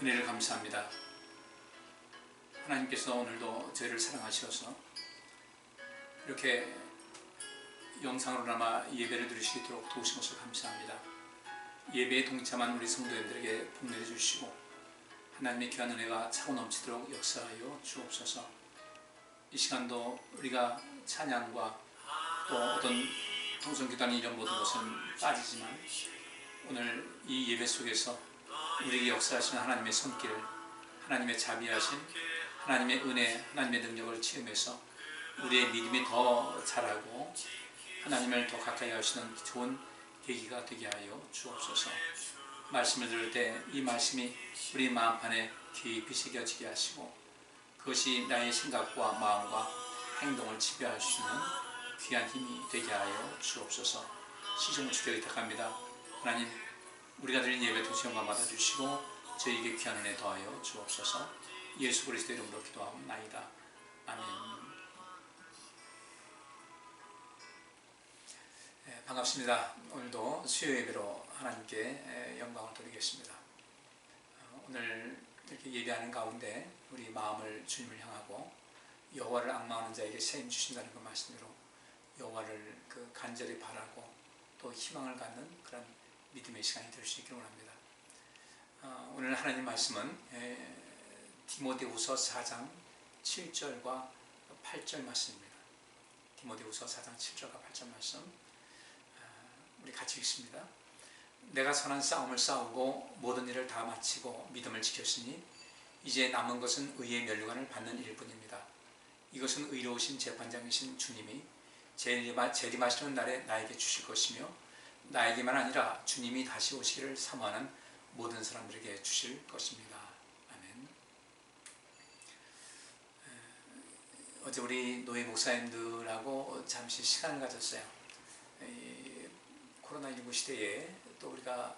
은혜를 감사합니다. 하나님께서 오늘도 저희를 사랑하셔서 이렇게 영상으로나마 예배를 드릴 수 있도록 도우신 것을 감사합니다. 예배에 동참한 우리 성도님들에게 복 내려주시고 하나님의 귀한 은혜가 차고 넘치도록 역사하여 주옵소서. 이 시간도 우리가 찬양과 또 어떤 통성기도하는 이런 모든 것은 빠지지만 오늘 이 예배 속에서 우리에게 역사하시는 하나님의 손길, 하나님의 자비하신 하나님의 은혜, 하나님의 능력을 체험해서 우리의 믿음이 더 자라고 하나님을 더 가까이 하시는 좋은 계기가 되게 하여 주옵소서. 말씀을 들을 때 이 말씀이 우리 마음판에 깊이 새겨지게 하시고 그것이 나의 생각과 마음과 행동을 지배할 수 있는 귀한 힘이 되게 하여 주옵소서. 시종을 주께 의탁합니다. 하나님, 우리가 드린 예배 도시영광 받아주시고 저희에게 귀한 은혜 더하여 주옵소서. 예수 그리스도 이름으로 기도하옵나이다. 아멘. 반갑습니다. 오늘도 수요 예배로 하나님께 영광을 돌리겠습니다. 오늘 이렇게 예배하는 가운데 우리 마음을 주님을 향하고 여호와를 앙망하는 자에게 세임 주신다는 그 말씀으로 여호와를 간절히 바라고 또 희망을 갖는 그런 믿음의 시간이 될 수 있기를 원합니다. 오늘 하나님 말씀은 디모데후서 4장 7절과 8절 말씀입니다. 디모데후서 4장 7절과 8절 말씀 우리 같이 읽습니다. 내가 선한 싸움을 싸우고 모든 일을 다 마치고 믿음을 지켰으니 이제 남은 것은 의의 면류관을 받는 일뿐입니다. 이것은 의로우신 재판장이신 주님이 재림하시는 날에 나에게 주실 것이며 나에게만 아니라 주님이 다시 오시기를 사모하는 모든 사람들에게 주실 것입니다. 아멘. 어제 우리 노예 목사님들하고 잠시 시간을 가졌어요. 코로나19 시대에 또 우리가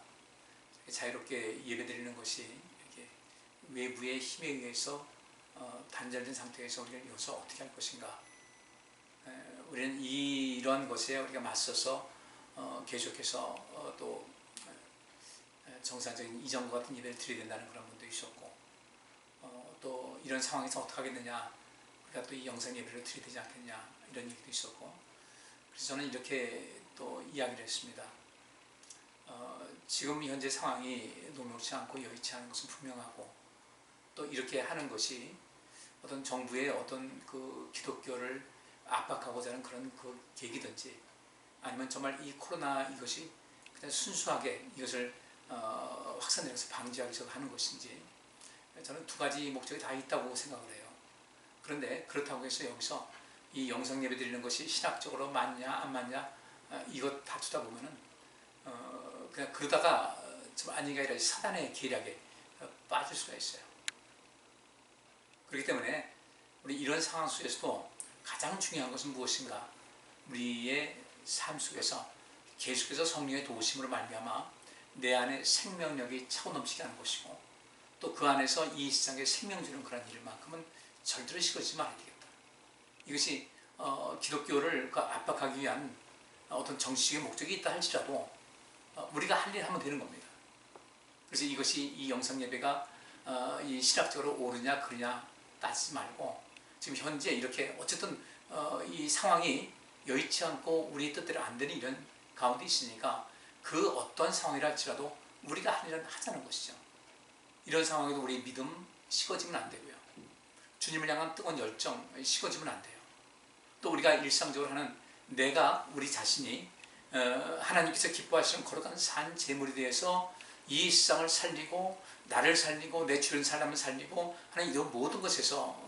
자유롭게 예배드리는 것이 이렇게 외부의 힘에 의해서 단절된 상태에서 우리가 여기서 어떻게 할 것인가. 우리는 이런 것에 우리가 맞서서 계속해서 또 정상적인 이전과 같은 예배를 드려야 된다는 그런 분도 있었고 또 이런 상황에서 어떻게 하겠느냐, 우리가 또 이 영상 예배를 드려야 되지 않겠냐 이런 얘기도 있었고, 그래서 저는 이렇게 또 이야기를 했습니다. 지금 현재 상황이 녹록지 않고 여의치 않은 것은 분명하고 또 이렇게 하는 것이 어떤 정부의 어떤 그 기독교를 압박하고자 하는 그런 그 계기든지 아니면 정말 이 코로나 이것이 그냥 순수하게 이것을 확산되면서 방지하기 위해서 하는 것인지, 저는 두 가지 목적이 다 있다고 생각을 해요. 그런데 그렇다고 해서 여기서 이 영상 예배 드리는 것이 신학적으로 맞냐 안 맞냐 이것 다투다 보면은 그냥 그러다가 좀 아니가 아니라 사단의 계략에 빠질 수가 있어요. 그렇기 때문에 우리 이런 상황 속에서도 가장 중요한 것은 무엇인가? 우리의 삶 속에서 계속해서 성령의 도우심으로 말미암아 내 안에 생명력이 차고 넘치게 하는 것이고 또 그 안에서 이 세상에 생명 주는 그런 일만큼은 절대로 시끄럽지 말아야 되겠다. 이것이 기독교를 압박하기 위한 어떤 정치적인 목적이 있다 할지라도 우리가 할 일 하면 되는 겁니다. 그래서 이것이 이 영상 예배가 이 신학적으로 옳으냐 그르냐 따지지 말고 지금 현재 이렇게 어쨌든 이 상황이 여의치 않고 우리 뜻대로 안 되는 이런 가운데 있으니까 그 어떤 상황이라 할지라도 우리가 할 일은 하자는 것이죠. 이런 상황에도 우리 믿음 식어지면 안 되고요. 주님을 향한 뜨거운 열정 식어지면 안 돼요. 또 우리가 일상적으로 하는 내가 우리 자신이 하나님께서 기뻐하시는 거룩한 산 제물에 대해서 이 세상을 살리고 나를 살리고 내 주변 사람을 살리고 하는 이런 모든 것에서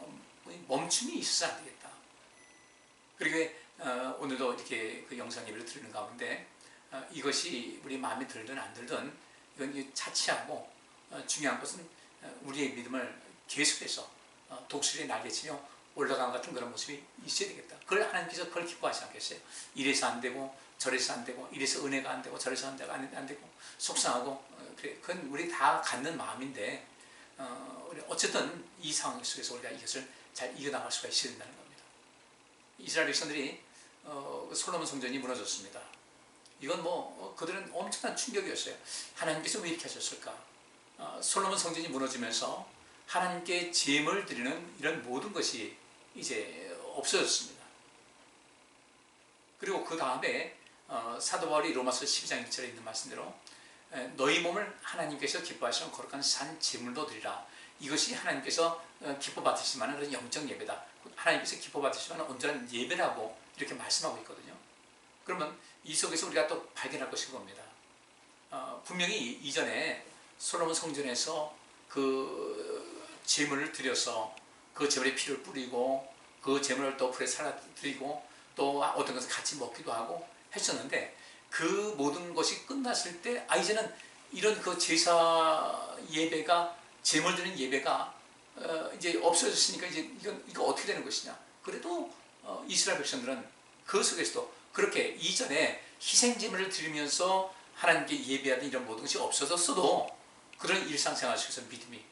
멈춤이 있어서 안 되겠다. 그리고 오늘도 이렇게 그 영상 예배를 드리는 가운데 이것이 우리 마음에 들든 안 들든 이건 차치하고 중요한 것은 우리의 믿음을 계속해서 독수리에 날개치며 올라간 같은 그런 모습이 있어야 되겠다. 그걸 하나님께서 그걸 기뻐하지 않겠어요? 이래서 안 되고 저래서 안 되고 이래서 은혜가 안 되고 저래서 안 되고 속상하고 그래. 그건 우리 다 갖는 마음인데 우리 어쨌든 이 상황 속에서 우리가 이것을 잘 이겨나갈 수가 있어야 된다는 겁니다. 이스라엘 백성들이 솔로몬 성전이 무너졌습니다. 이건 그들은 엄청난 충격이었어요. 하나님께서 왜 이렇게 하셨을까? 솔로몬 성전이 무너지면서 하나님께 제물 드리는 이런 모든 것이 이제 없어졌습니다. 그리고 그 다음에 사도 바울이 로마서 12장 1절에 있는 말씀대로 너희 몸을 하나님께서 기뻐하시는 거룩한 산 제물로 드리라. 이것이 하나님께서 기뻐 받으실 만한 그런 영적 예배다. 하나님께서 기뻐 받으실 만한 온전한 예배라고 이렇게 말씀하고 있거든요. 그러면 이 속에서 우리가 또 발견할 것인 겁니다. 분명히 이전에 솔로몬 성전에서 그 제물을 드려서 그 제물에 피를 뿌리고 그 제물을 또 불에 살아 드리고 또 어떤 것을 같이 먹기도 하고 했었는데, 그 모든 것이 끝났을 때 이제는 이런 그 제사 예배가, 제물 드리는 예배가 이제 없어졌으니까 이제 이거 어떻게 되는 것이냐. 그래도 이스라엘 백성들은 그 속에서도 그렇게 이전에 희생 제물을 드리면서 하나님께 예배하던 이런 모든 것이 없어졌어도 그런 일상생활 속에서 믿음이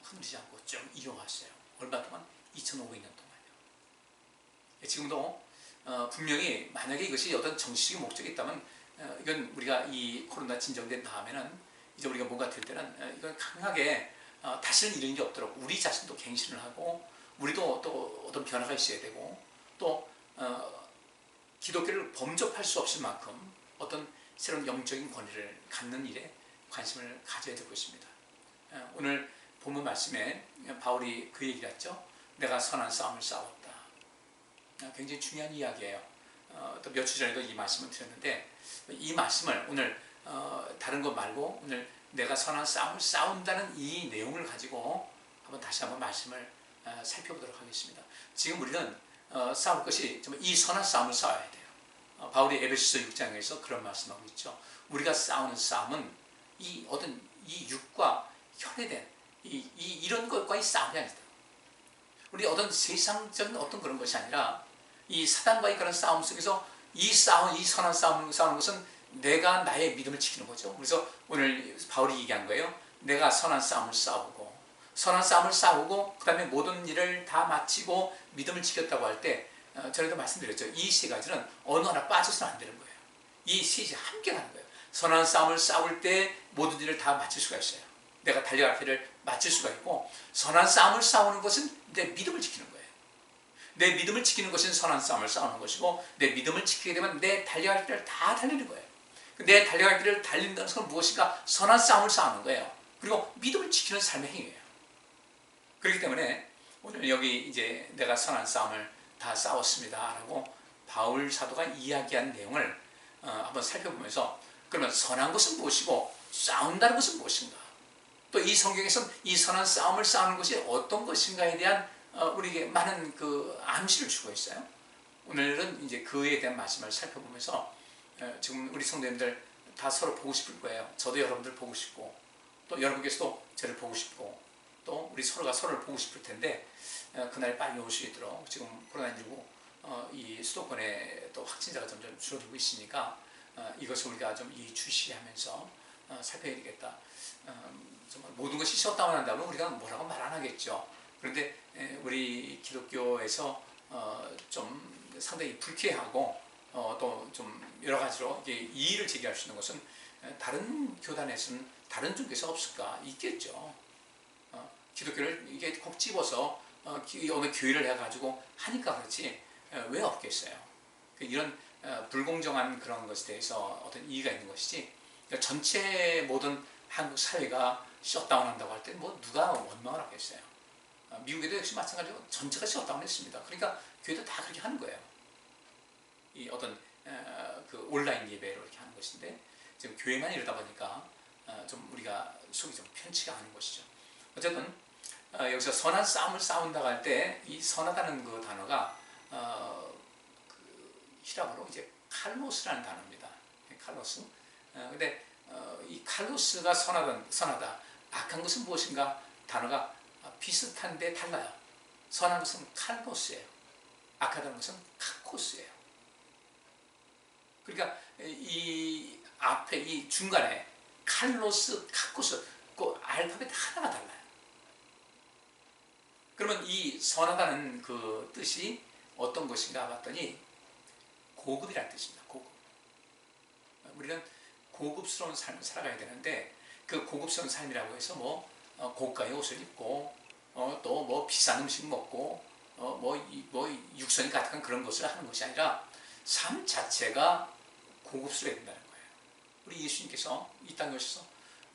흔들리지 않고 좀 이어왔어요. 얼마 동안? 2500년 동안요. 지금도 분명히 만약에 이것이 어떤 정치적인 목적이 있다면 이건 우리가 이 코로나 진정된 다음에는 이제 우리가 뭔가 될 때는 이건 강하게 다시는 이런 일이 없도록 우리 자신도 갱신을 하고, 우리도 또 어떤 변화가 있어야 되고, 또 기독교를 범접할 수 없을 만큼 어떤 새로운 영적인 권위를 갖는 일에 관심을 가져야 될 것입니다. 오늘 본문 말씀에 바울이 그 얘기를 했죠. 내가 선한 싸움을 싸웠다. 굉장히 중요한 이야기예요. 또 며칠 전에도 이 말씀을 드렸는데, 이 말씀을 오늘 다른 것 말고 오늘 내가 선한 싸움을 싸운다는 이 내용을 가지고 다시 한번 말씀을 살펴보도록 하겠습니다. 지금 우리는 싸울 것이 이 선한 싸움을 싸워야 돼요. 바울이 에베소서 6장에서 그런 말씀하고 있죠. 우리가 싸우는 싸움은 이 어떤 이 육과 혈해된 이런 것과의 싸움이 아니다. 우리 어떤 세상적인 어떤 그런 것이 아니라 이 사단과의 그런 싸움 속에서 이 선한 싸움을 싸우는 것은 내가 나의 믿음을 지키는 거죠. 그래서 오늘 바울이 얘기한 거예요. 내가 선한 싸움을 싸우고 그 다음에 모든 일을 다 마치고 믿음을 지켰다고 할 때, 전에도 말씀드렸죠. 이 세 가지는 어느 하나 빠져서는 안 되는 거예요. 이 셋이 함께 가는 거예요. 선한 싸움을 싸울 때 모든 일을 다 마칠 수가 있어요. 내가 달려갈 길을 마칠 수가 있고, 선한 싸움을 싸우는 것은 내 믿음을 지키는 거예요. 내 믿음을 지키는 것은 선한 싸움을 싸우는 것이고, 내 믿음을 지키게 되면 내 달려갈 길을 다 달리는 거예요. 내 달려갈 길을 달린다는 것은 무엇인가? 선한 싸움을 싸우는 거예요. 그리고 믿음을 지키는 삶의 행위예요. 그렇기 때문에 오늘 여기 이제 내가 선한 싸움을 다 싸웠습니다 라고 바울 사도가 이야기한 내용을 한번 살펴보면서, 그러면 선한 것은 무엇이고 싸운다는 것은 무엇인가, 또 이 성경에서는 이 선한 싸움을 싸우는 것이 어떤 것인가에 대한 우리에게 많은 그 암시를 주고 있어요. 오늘은 이제 그에 대한 말씀을 살펴보면서 지금 우리 성도님들 다 서로 보고 싶을 거예요. 저도 여러분들 보고 싶고, 또 여러분께서도 저를 보고 싶고, 또 우리 서로가 서로를 보고 싶을 텐데 그날이 빨리 올 수 있도록 지금 코로나19 이 수도권에 또 확진자가 점점 줄어들고 있으니까 이것을 우리가 좀 이해주시하면서 살펴야 되겠다. 정말 모든 것이 셧다운 한다면 우리가 뭐라고 말 안 하겠죠. 그런데 우리 기독교에서 좀 상당히 불쾌하고 또 좀 여러 가지로 이의를 제기할 수 있는 것은, 다른 교단에서는 다른 종교에서 없을까? 있겠죠. 기독교를 이게 콕 집어서 어느 교회를 해가지고 하니까 그렇지 왜 없겠어요. 이런 불공정한 그런 것에 대해서 어떤 이의가 있는 것이지, 그러니까 전체 모든 한국 사회가 셧다운한다고 할 때 뭐 누가 원망을 하겠어요. 미국에도 역시 마찬가지로 전체가 셧다운했습니다. 그러니까 교회도 다 그렇게 하는 거예요. 이 어떤 그 온라인 예배로 이렇게 하는 것인데, 지금 교회만 이러다 보니까 좀 우리가 속이 좀 편치가 않은 것이죠. 어쨌든 여기서 선한 싸움을 싸운다고 할 때 이 선하다는 그 단어가 그 히라보로 이제 칼로스라는 단어입니다. 칼로스. 근데 이 칼로스가 선하다. 악한 것은 무엇인가? 단어가 비슷한데 달라요. 선한 것은 칼로스예요. 악하다는 것은 카코스예요. 그러니까 이 앞에 이 중간에 칼로스, 카코스, 그 알파벳 하나가 달라요. 그러면 이 선하다는 그 뜻이 어떤 것인가 봤더니 고급이라는 뜻입니다. 고급. 우리는 고급스러운 삶을 살아가야 되는데, 그 고급스러운 삶이라고 해서 뭐 고가의 옷을 입고 또 뭐 비싼 음식 먹고 뭐 육선이 가득한 그런 것을 하는 것이 아니라 삶 자체가 고급스러워야 된다는 거예요. 우리 예수님께서 이 땅에 오셔서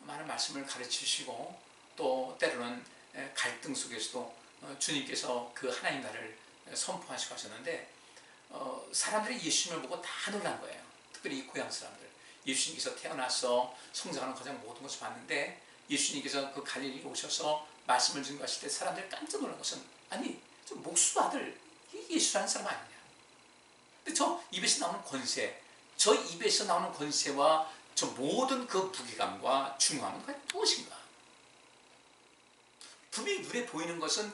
많은 말씀을 가르치시고 또 때로는 갈등 속에서도 주님께서 그 하나님 나라를 선포하시고 하셨는데 사람들이 예수님을 보고 다 놀란 거예요. 특별히 이 고향 사람들. 예수님께서 태어나서 성장하는 과정 모든 것을 봤는데 예수님께서 그 갈릴리 오셔서 말씀을 증거하실 때 사람들이 깜짝 놀란 것은 아니 저 목수 아들 예수라는 사람 아니냐. 근데 저 입에서 나오는 권세, 저 입에서 나오는 권세와 저 모든 그 무게감과 중요함은 과연 무엇인가? 분명히 눈에 보이는 것은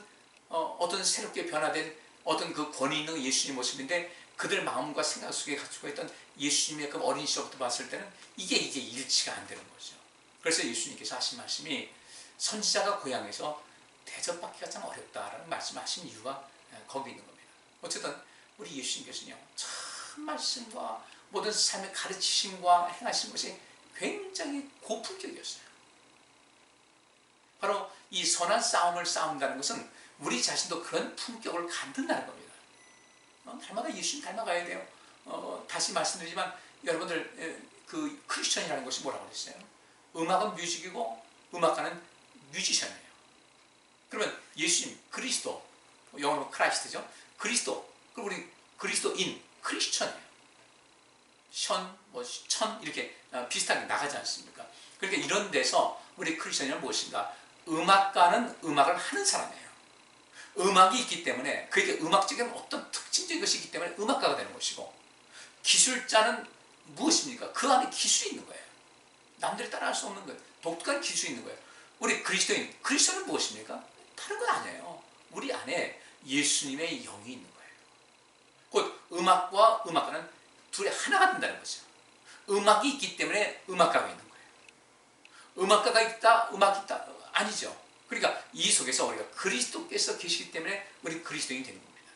어떤 새롭게 변화된 어떤 그 권위 있는 예수님 모습인데 그들 마음과 생각 속에 갖추고 있던 예수님의 그 어린 시절부터 봤을 때는 이게 일치가 안 되는 거죠. 그래서 예수님께서 하신 말씀이 선지자가 고향에서 대접받기가 참 어렵다라는 말씀하신 이유가 거기 있는 겁니다. 어쨌든 우리 예수님께서는요 참 말씀과 모든 삶의 가르치심과 행하신 것이 굉장히 고품격이었어요. 바로 이 선한 싸움을 싸운다는 것은 우리 자신도 그런 품격을 갖는다는 겁니다. 날마다 예수님 닮아가야 돼요. 다시 말씀드리지만 여러분들 그 크리스천이라는 것이 뭐라고 그랬어요? 음악은 뮤직이고 음악가는 뮤지션이에요. 그러면 예수님, 그리스도, 영어로 크라이스트죠. 그리스도, 그리고 우리 그리스도인, 크리스천이에요. 천 이렇게 비슷하게 나가지 않습니까? 그러니까 이런 데서 우리 크리스천이란 무엇인가? 음악가는 음악을 하는 사람이에요. 음악이 있기 때문에 그에게 음악적인 어떤 특징적인 것이 있기 때문에 음악가가 되는 것이고 기술자는 무엇입니까? 그 안에 기술이 있는 거예요. 남들이 따라할 수 없는 것, 독특한 기술이 있는 거예요. 우리 그리스도인, 그리스도는 무엇입니까? 다른 건 아니에요. 우리 안에 예수님의 영이 있는 거예요. 곧 음악과 음악가는 둘이 하나가 된다는 거죠. 음악이 있기 때문에 음악가가 있는 거예요. 음악가가 있다, 음악이 있다, 아니죠. 그러니까 이 속에서 우리가 그리스도께서 계시기 때문에 우리 그리스도인이 되는 겁니다.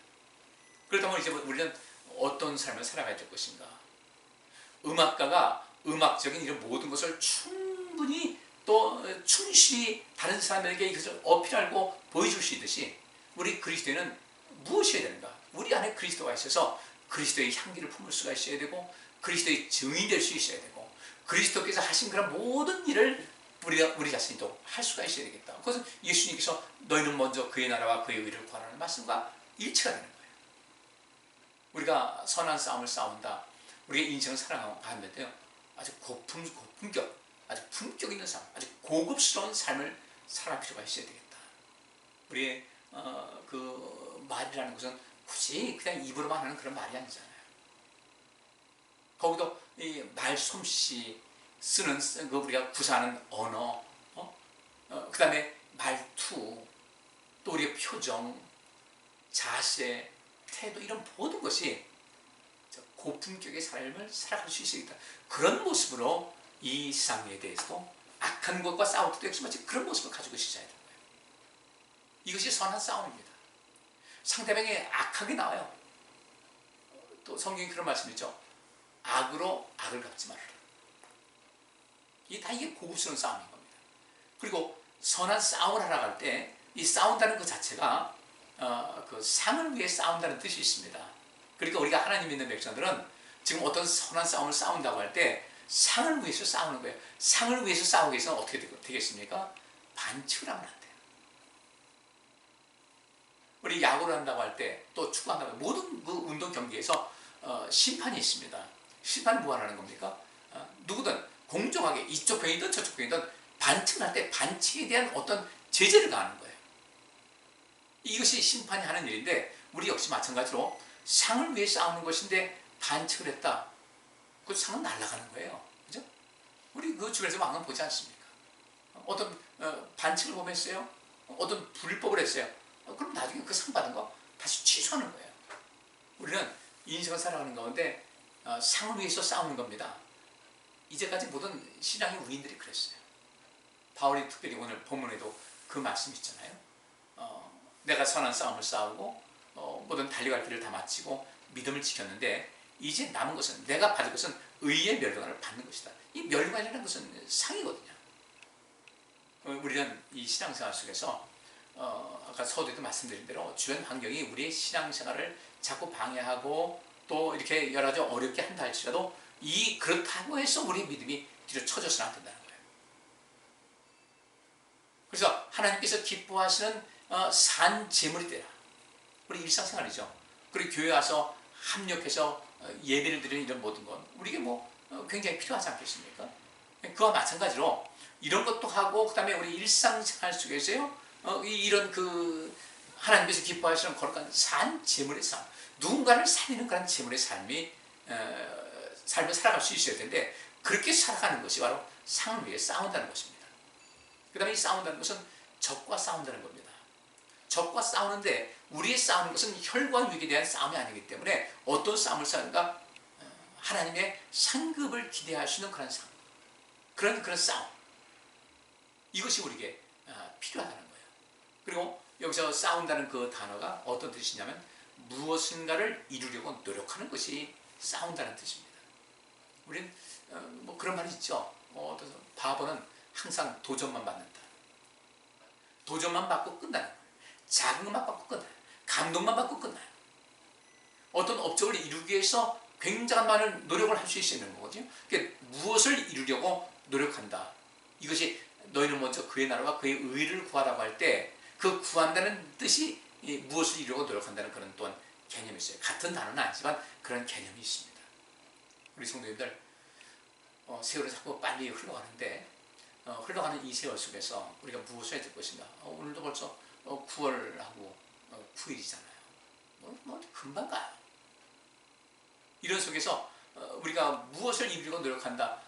그렇다면 이제 우리는 어떤 삶을 살아가야 될 것인가? 음악가가 음악적인 이런 모든 것을 충분히 또 충실히 다른 사람에게 이것을 어필하고 보여줄 수 있듯이 우리 그리스도인은 무엇이어야 되는가? 우리 안에 그리스도가 있어서 그리스도의 향기를 품을 수가 있어야 되고 그리스도의 증인이 될 수 있어야 되고 그리스도께서 하신 그런 모든 일을 우리 자신도 할 수가 있어야 되겠다. 그것은 예수님께서 너희는 먼저 그의 나라와 그의 의를 구하라는 말씀과 일치가 되는 거예요. 우리가 선한 싸움을 싸운다. 우리의 인생을 살아가는데요. 아주 고품격, 아주 품격 있는 삶, 아주 고급스러운 삶을 살아갈 필요가 있어야 되겠다. 우리의 그 말이라는 것은 굳이 그냥 입으로만 하는 그런 말이 아니잖아요. 거기도 이 말솜씨 쓰는 그 우리가 구사하는 언어, 그 다음에 말투, 또 우리의 표정, 자세, 태도 이런 모든 것이 고품격의 삶을 살아갈 수 있어야겠다. 그런 모습으로 이 세상에 대해서도 악한 것과 싸울 때도 역시 마치 그런 모습을 가지고 있어야 되는 거예요. 이것이 선한 싸움입니다. 상대방이 악하게 나와요. 또 성경에 그런 말씀이 있죠. 악으로 악을 갚지 말아라. 이게 고급스러운 싸움인 겁니다. 그리고 선한 싸움을 하러 갈 때 이 싸운다는 것 자체가 그 상을 위해 싸운다는 뜻이 있습니다. 그러니까 우리가 하나님 믿는 백성들은 지금 어떤 선한 싸움을 싸운다고 할 때 상을 위해서 싸우는 거예요. 상을 위해서 싸우기 위해서는 어떻게 되겠습니까? 반칙을 하면 안 돼요. 우리 야구를 한다고 할 때 또 축구한다고 할 때 모든 그 운동 경기에서 심판이 있습니다. 심판은 뭐 하는 겁니까? 누구든 공정하게 이쪽 편이든 저쪽 편이든 반칙을 할 때 반칙에 대한 어떤 제재를 가하는 거예요. 이것이 심판이 하는 일인데 우리 역시 마찬가지로 상을 위해 싸우는 것인데 반칙을 했다. 그 상은 날아가는 거예요. 그죠? 우리 그 주변에서 왕은 보지 않습니까? 어떤 반칙을 범했어요? 어떤 불법을 했어요? 그럼 나중에 그 상 받은 거 다시 취소하는 거예요. 우리는 인생을 살아가는 가운데 상을 위해서 싸우는 겁니다. 이제까지 모든 신앙의 우인들이 그랬어요. 바울이 특별히 오늘 본문에도 그 말씀 있잖아요. 내가 선한 싸움을 싸우고 모든 달려갈 길을 다 마치고 믿음을 지켰는데 이제 남은 것은 내가 받을 것은 의의 멸관을 받는 것이다. 이 멸관이라는 것은 상이거든요. 우리는 이 신앙생활 속에서 아까 서두에도 말씀드린 대로 주변 환경이 우리의 신앙생활을 자꾸 방해하고 또 이렇게 여러 가지 어렵게 한다 할지라도 그렇다고 해서 우리의 믿음이 뒤로 쳐져서는 안 된다는 거예요. 그래서 하나님께서 기뻐하시는 산 제물이 되라. 우리 일상생활이죠. 그리고 교회 와서 합력해서 예배를 드리는 이런 모든 건 우리에게 굉장히 필요하지 않겠습니까? 그와 마찬가지로 이런 것도 하고 그다음에 우리 일상생활 속에서요 이런 하나님께서 기뻐하시는 거룩한 산 제물의 삶, 누군가를 살리는 그런 제물의 삶을 살아갈 수 있어야 되는데 그렇게 살아가는 것이 바로 상을 위해 싸운다는 것입니다. 그 다음에 이 싸운다는 것은 적과 싸운다는 겁니다. 적과 싸우는데 우리의 싸우는 것은 혈과 육에 대한 싸움이 아니기 때문에 어떤 싸움을 싸우는가? 하나님의 상급을 기대할 수 있는 그런 싸움, 그런 싸움, 이것이 우리에게 필요하다는 거예요. 그리고 여기서 싸운다는 그 단어가 어떤 뜻이냐면 무엇인가를 이루려고 노력하는 것이 싸운다는 뜻입니다. 우리는 그런 말이 있죠. 바보는 항상 도전만 받는다. 도전만 받고 끝나요. 자극만 받고 끝나요. 감동만 받고 끝나요. 어떤 업적을 이루기 위해서 굉장한 많은 노력을 할 수 있는 거거든요. 그러니까 무엇을 이루려고 노력한다. 이것이 너희는 먼저 그의 나라와 그의 의를 구하라고 할 때 그 구한다는 뜻이 무엇을 이루려고 노력한다는 그런 또한 개념이 있어요. 같은 단어는 아니지만 그런 개념이 있습니다. 우리 성도님들 세월이 자꾸 빨리 흘러가는데 흘러가는 이 세월 속에서 우리가 무엇을 해야 될 것인가? 오늘도 벌써 9월하고 9일이잖아요. 금방 가요. 이런 속에서 우리가 무엇을 이루려고 노력한다.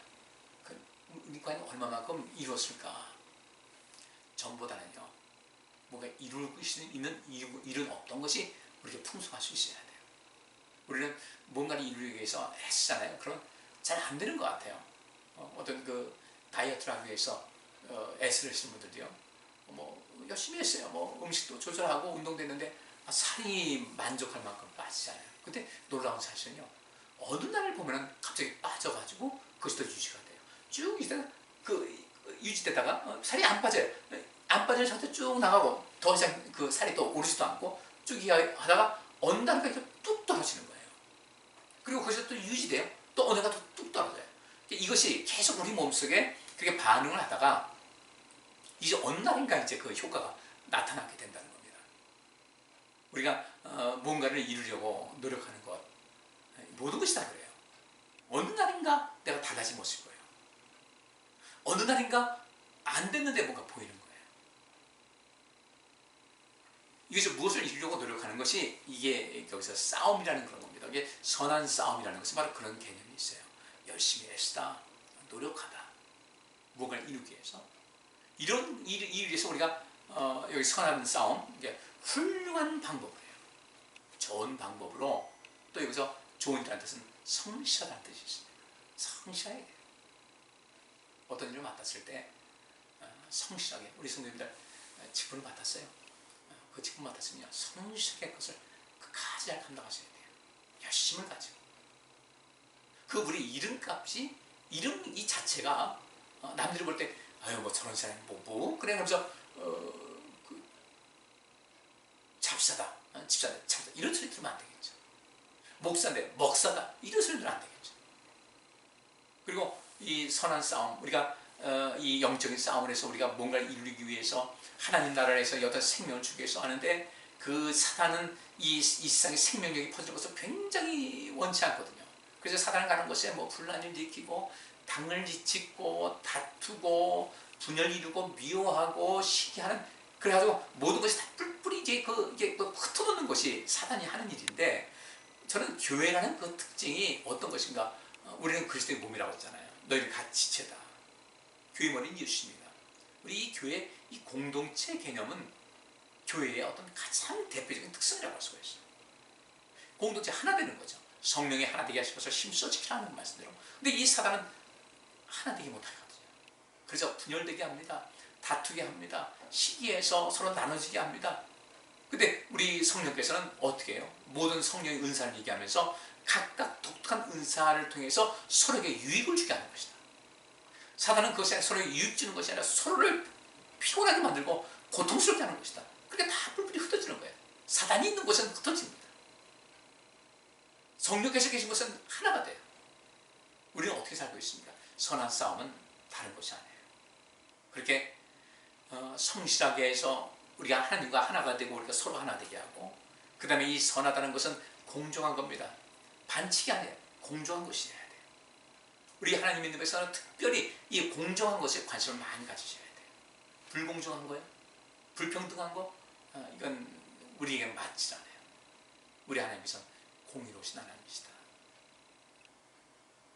과연 얼마만큼 이루었을까? 전보다는요. 뭔가 이루고 있는 일은 어떤 것이 우리에게 풍성할 수 있어야 돼요. 우리는 뭔가를 이루기 위해서 애쓰잖아요. 그럼 잘 안 되는 것 같아요. 어떤 다이어트를 하기 위해서 애쓰는 분들도요. 열심히 했어요. 음식도 조절하고 운동도 했는데 살이 만족할 만큼 빠지잖아요. 근데 놀라운 사실은요. 어느 날을 보면 갑자기 빠져가지고 그것이 더 유지가 돼요. 쭉 있다가 유지되다가 살이 안 빠져요. 안 빠지는 상태 쭉 나가고 더 이상 살이 또 오르지도 않고 쭉 하다가 어느 날가 뚝 떨어지는 거예요. 그리고 거기서 또 유지돼요. 또 어느 날가 뚝 떨어져요. 이것이 계속 우리 몸속에 그렇게 반응을 하다가 이제 어느 날인가 이제 그 효과가 나타나게 된다는 겁니다. 우리가 뭔가를 이루려고 노력하는 것, 모든 것이 다 그래요. 어느 날인가 내가 달라진 모습일 거예요. 어느 날인가 안 됐는데 뭔가 보이는 거예요. 이것이 무엇을 이루려고 노력하는 것이 이게 여기서 싸움이라는 그런 겁니다. 이게 선한 싸움이라는 것은 바로 그런 개념이 있어요. 열심히 애쓰다, 노력하다, 뭔가를 이루기 위해서. 이런 일을 위해서 우리가 여기 선한 싸움, 이게 훌륭한 방법을 해요. 좋은 방법으로. 또 여기서 좋은 일이라는 뜻은 성실하다는 뜻이 있습니다. 성실해야 돼요. 어떤 일을 맡았을 때 성실하게, 우리 성도님들 직분을 맡았어요. 그 직분 맡았으면 성실하게 그것을 끝까지 잘 감당하셔야 돼요. 열심을 가지고. 우리 이름값이, 이 자체가 남들이 볼 때 아유 저런 사람이 그래 그러면서 잡사다, 집사다, 이런 소리 들으면 안 되겠죠. 목사인데 먹사다, 이런 소리 들으면 안 되겠죠. 그리고 이 선한 싸움, 우리가 이 영적인 싸움을 해서 우리가 뭔가를 이루기 위해서 하나님 나라를 해서 어떤 생명을 주기 위해서 하는데 그 사단은 이 세상에 생명력이 퍼지는 것을 굉장히 원치 않거든요. 그래서 사단을 가는 곳에 분란을 일으키고 당을 짓고 다투고 분열 이루고 미워하고 시기하는, 그래가지고 모든 것이 다 뿔뿔이 이게 흩어놓는 것이 사단이 하는 일인데, 저는 교회라는 그 특징이 어떤 것인가? 우리는 그리스도의 몸이라고 했잖아요. 너희는 같이 지체다. 교회 머리는 예수입니다. 우리 이 교회, 이 공동체 개념은 교회의 어떤 가장 대표적인 특성이라고 할 수가 있어요. 공동체 하나 되는 거죠. 성령이 하나 되게 하시면서 힘써 지키라는 말씀대로. 근데 이 사단은 하나 되게 못하거든요. 그래서 분열되게 합니다. 다투게 합니다. 시기해서 서로 나눠지게 합니다. 근데 우리 성령께서는 어떻게 해요? 모든 성령의 은사를 얘기하면서 각각 독특한 은사를 통해서 서로에게 유익을 주게 하는 것이다. 사단은 그것이 아니라 서로에게 유익 주는 것이 아니라 서로를 피곤하게 만들고 고통스럽게 하는 것이다. 그러니까 다 뿔뿔이 흩어지는 거예요. 사단이 있는 곳은 흩어집니다. 성령께서 계신 곳은 하나가 돼요. 우리는 어떻게 살고 있습니까? 선한 싸움은 다른 것이 아니에요. 그렇게 성실하게 해서 우리가 하나님과 하나가 되고 우리가 서로 하나 되게 하고, 그 다음에 이 선하다는 것은 공정한 겁니다. 반칙이 아니에요. 공정한 것이어야 돼요. 우리 하나님 믿는 것에서는 특별히 이 공정한 것에 관심을 많이 가지셔야 돼요. 불공정한 거예요, 불평등한 거, 이건 우리에게 맞지 않아요. 우리 하나님께서는 공의로우신 하나님이시다.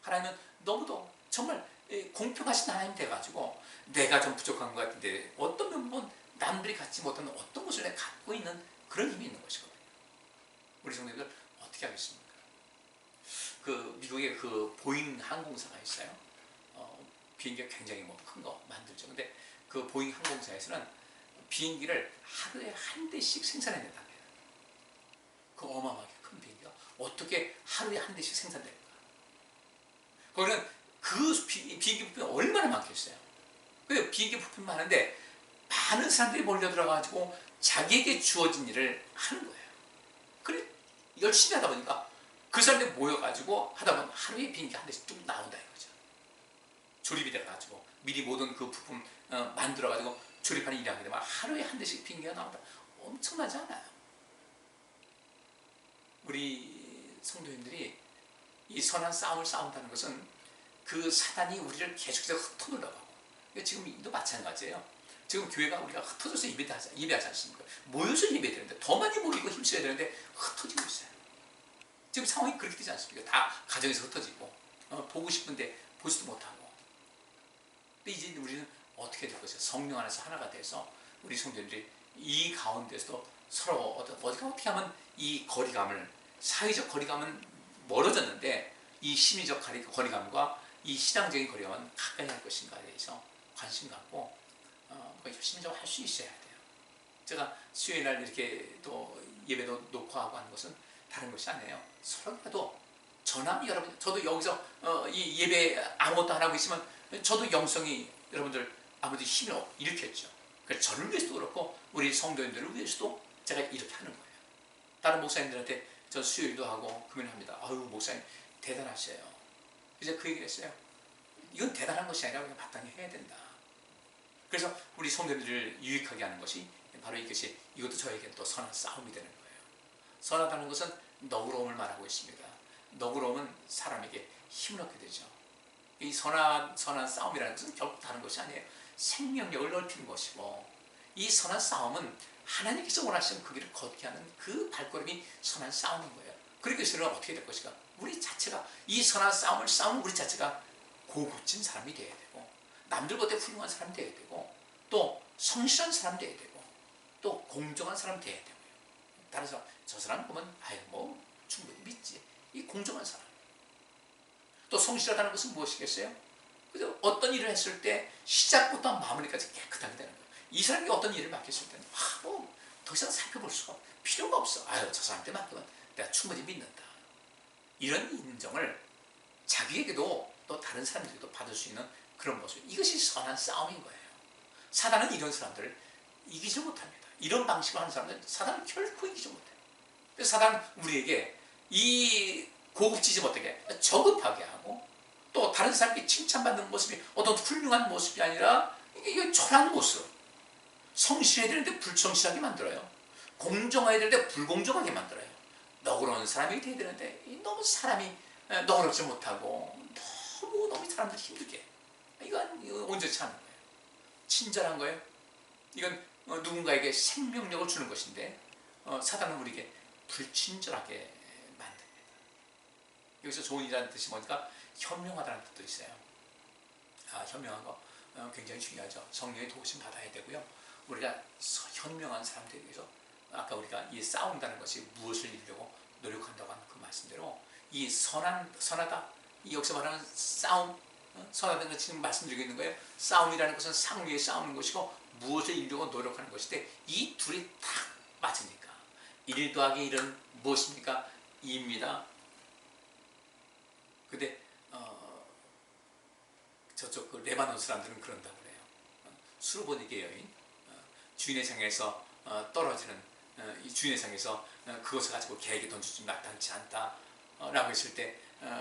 하나님은 너무도 정말 공평하신 하나님 돼가지고 내가 좀 부족한 것 같은데 어떤 면은 남들이 갖지 못하는 어떤 것을 내가 갖고 있는 그런 힘이 있는 것이거든요. 우리 성도들 어떻게 하겠습니까? 그 미국에 그 보잉 항공사가 있어요. 비행기가 굉장히 큰 거 만들죠. 근데 그 보잉 항공사에서는 비행기를 하루에 한 대씩 생산해낸다고 해요. 그 어마어마하게 큰 비행기가 어떻게 하루에 한 대씩 생산될까? 거기는 그 비행기 부품이 얼마나 많겠어요. 그 비행기 부품이 많은데 많은 사람들이 몰려들어가지고 자기에게 주어진 일을 하는 거예요. 그래 열심히 하다 보니까 그 사람들이 모여가지고 하다 보면 하루에 비행기 한 대씩 쭉 나온다 이거죠. 조립이 돼가지고 미리 모든 그 부품 만들어가지고 조립하는 일을 하게 되면 하루에 한 대씩 비행기가 나온다. 엄청나지 않아요? 우리 성도님들이 이 선한 싸움을 싸운다는 것은 그 사단이 우리를 계속해서 흩어놓으려고. 지금도 마찬가지예요. 지금 교회가 우리가 흩어져서 예배하지 않습니까? 모여서 예배해야 되는데, 더 많이 모이고 힘써야 되는데 흩어지고 있어요. 지금 상황이 그렇게 되지 않습니까? 다 가정에서 흩어지고 보고 싶은데 보지도 못하고. 근데 이제 우리는 어떻게 될 것이요? 성령 안에서 하나가 돼서 우리 성도들이 이 가운데서도 서로 어떻게 하면 이 거리감을, 사회적 거리감은 멀어졌는데 이 심리적 거리감과 이 신앙적인 거리감은 가까이 할 것인가에 대해서 관심 갖고 열심히 좀 할 수 있어야 돼요. 제가 수요일날 이렇게 또 예배도 놓고 하고 하는 것은 다른 것이 아니에요. 서로라도 저나 여러분, 저도 여기서 이 예배 아무것도 안 하고 있으면 저도 영성이 여러분들 아무래도 힘을 일으켰죠. 그래서 저를 위해서도 그렇고 우리 성도님들을 위해서도 제가 이렇게 하는 거예요. 다른 목사님들한테 저 수요일도 하고 금요일합니다. 아유 목사님 대단하셔요. 그래서 그 얘기를 했어요. 이건 대단한 것이 아니라 그냥 마땅히 해야 된다. 그래서 우리 성도들을 유익하게 하는 것이 바로 이것도 저에게 또 선한 싸움이 되는 거예요. 선하다는 것은 너그러움을 말하고 있습니다. 너그러움은 사람에게 힘을 얻게 되죠. 이 선한 싸움이라는 것은 결국 다른 것이 아니에요. 생명력을 넓히는 것이고, 이 선한 싸움은 하나님께서 원하시는 그 길을 걷게 하는 그 발걸음이 선한 싸움인 거예요. 그렇게 해서는 어떻게 될 것인가? 우리 자체가 이 선한 싸움을 싸우는 우리 자체가 고급진 사람이 되어야 되고, 남들보다 훌륭한 사람이 되어야 되고, 또 성실한 사람이 되어야 되고, 또 공정한 사람이 되어야 되고요. 따라서 저 사람 보면 충분히 믿지. 이 공정한 사람. 또 성실하다는 것은 무엇이겠어요? 그래서 어떤 일을 했을 때 시작부터 마무리까지 깨끗하게 되는 거예요. 이 사람이 어떤 일을 맡겼을 때는 더 이상 살펴볼 수가 필요가 없어. 저 사람한테 맡기면 내가 충분히 믿는다. 이런 인정을 자기에게도 또 다른 사람들에게도 받을 수 있는 그런 모습. 이것이 선한 싸움인 거예요. 사단은 이런 사람들을 이기지 못합니다. 이런 방식으로 하는 사람들은 사단은 결코 이기지 못해요. 그래서 사단은 우리에게 이 고급지지 못하게 저급하게 하고, 또 다른 사람에게 칭찬받는 모습이 어떤 훌륭한 모습이 아니라 이게 초라한 모습. 성실해야 되는데 불성실하게 만들어요. 공정해야 되는데 불공정하게 만들어요. 너그러운 사람이 돼야 되는데 너무 사람이 너그럽지 못하고 너무 사람들이 힘들게. 이건 온전치 않은 거예요. 친절한 거예요. 이건 누군가에게 생명력을 주는 것인데 사단은 우리에게 불친절하게 만듭니다. 여기서 좋은 일이라는 뜻이 뭐니까 현명하다는 뜻도 있어요. 현명한 거 굉장히 중요하죠. 성령의 도우심 받아야 되고요. 우리가 현명한 사람들에 대해서 아까 우리가 이 싸운다는 것이 무엇을 이루려고 노력한다고 하는 그 말씀대로 이 선하다, 이 여기서 말하는 싸움, 선하다는 것 지금 말씀드리고 있는 거예요. 싸움이라는 것은 상위에 싸우는 것이고 무엇을 이루려고 노력하는 것인데 이 둘이 딱 맞으니까 1 더하기 1은 무엇입니까? 2입니다. 근데 저쪽 그 레바논 사람들은 그런다고 그래요. 수르보니게 여인, 주인의 상에서 떨어지는 이 주인의 상에서 그것을 가지고 개에게 던져주면 마땅치 않다 라고 했을 때